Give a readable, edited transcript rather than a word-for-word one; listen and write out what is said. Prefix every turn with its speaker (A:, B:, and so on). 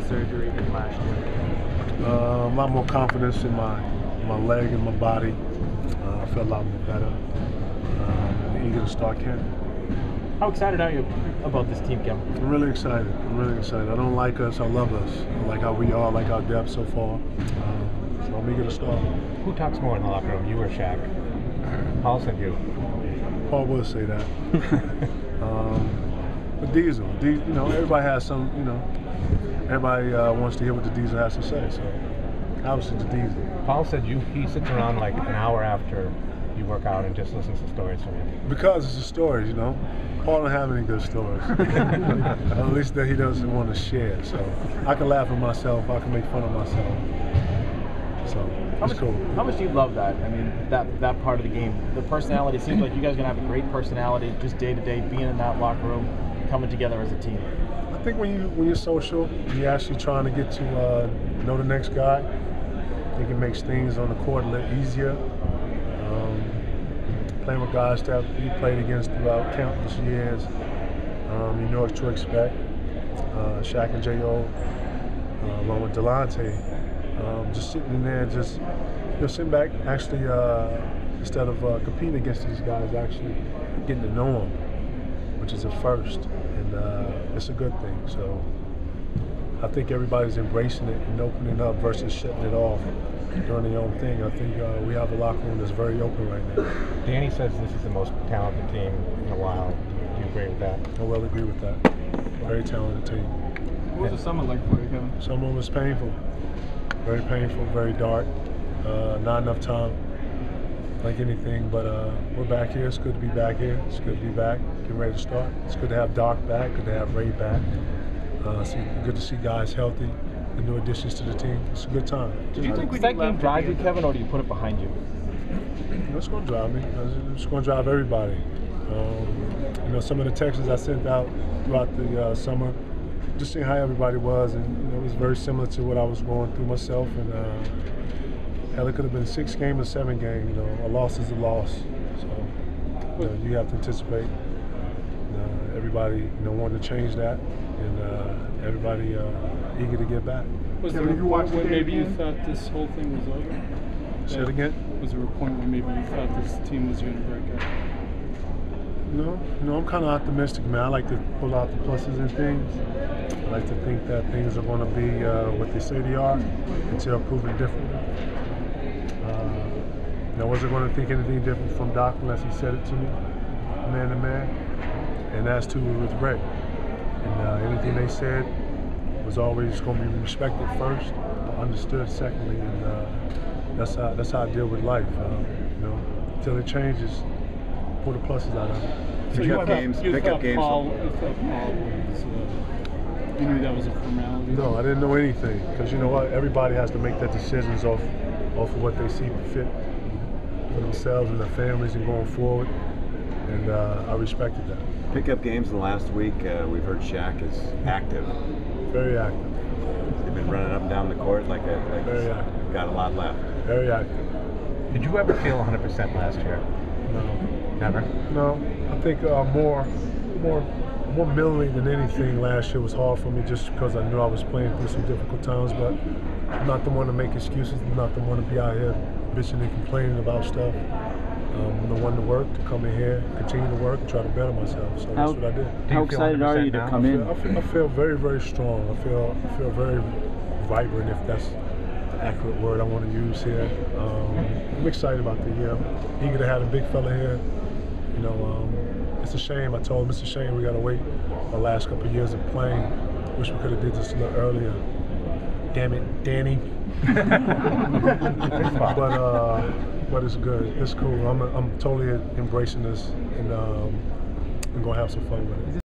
A: surgery than last year?
B: A lot more confidence in my leg and my body. I feel a lot more better. Eager to start camp.
A: How excited are you about this team, Kevin?
B: I'm really excited. I'm really excited. I don't like us. I love us. I like how we are. I like our depth so far. So I'm eager to start.
C: Who talks more in the locker room, you or Shaq? Paul said you.
B: Paul would say that. But Diesel, you know, everybody has some, you know, everybody wants to hear what the Diesel has to say. So obviously the Diesel.
C: Paul said he sits around like an hour after you work out and just listens to stories from you.
B: Because it's the stories, you know. Paul don't have any good stories. At least that he doesn't want to share. So I can laugh at myself. I can make fun of myself. So it's cool.
A: How much do you love that? I mean, that part of the game. The personality seems like you guys are gonna have a great personality, just day to day, being in that locker room, coming together as a team.
B: I think when you're social, you're actually trying to get to know the next guy. I think it makes things on the court a little easier. Playing with guys that you played against throughout countless years, you know what to expect. Shaq and J.O., along with Delonte, just sitting in there, just sitting back, actually, instead of competing against these guys, actually getting to know them, which is a first, and it's a good thing. So I think everybody's embracing it and opening up versus shutting it off, doing their own thing. I think we have a locker room that's very open right now.
C: Danny says this is the most talented team in a while. Do you agree with that?
B: I will agree with that. Very talented team.
A: What was the summer like for you, Kevin?
B: Summer was painful. Very painful, very dark. Not enough time, like anything, but we're back here. It's good to be back here. It's good to be back, getting ready to start. It's good to have Doc back, good to have Ray back. Good to see guys healthy, the new additions to the team. It's a good time.
A: Did you think that game drive you, Kevin, or do you put it behind you?
B: It's going to drive me. It's going to drive everybody. You know, some of the texts I sent out throughout the summer, just seeing how everybody was, and you know, it was very similar to what I was going through myself. And hell, it could have been 6 games or 7 games. You know, a loss is a loss. So you know, you have to anticipate. Everybody, wanted to change that, and everybody eager to get back.
D: Was there a point where maybe you thought this whole thing was over?
B: Say it again?
D: Was there a point where maybe you thought this team was going to break up?
B: No, I'm kind of optimistic, man. I like to pull out the pluses and things. I like to think that things are going to be what they say they are until proven different. I wasn't going to think anything different from Doc unless he said it to me, man to man. And as to with Ray. And anything they said was always going to be respected first, understood secondly, and that's how I deal with life. Until it changes, pull the pluses out of it.
D: So you thought Paul was, you knew that was a formality?
B: No, I didn't know anything, because you know what? Everybody has to make their decisions off of what they see fit for themselves and their families and going forward, and I respected that.
E: Pickup games in the last week, we've heard Shaq is active.
B: Very active.
E: They've been running up and down the court like
B: Very active.
E: Got a lot left.
B: Very active.
C: Did you ever feel 100% last year?
B: No.
C: Never?
B: No. I think more mentally than anything last year was hard for me, just because I knew I was playing through some difficult times, but I'm not the one to make excuses. I'm not the one to be out here bitching and complaining about stuff. I'm the one to work, to come in here, continue to work, and try to better myself. So that's what I did.
A: How excited are you to come in?
B: I feel very, very strong. I feel very vibrant, if that's the accurate word I want to use here. I'm excited about the year. I'm eager to have a big fella here. It's a shame. I told him it's a shame we got to wait the last couple of years of playing. Wish we could have did this a little earlier. Damn it, Danny. But it's good. It's cool. I'm totally embracing this, and I'm gonna have some fun with it.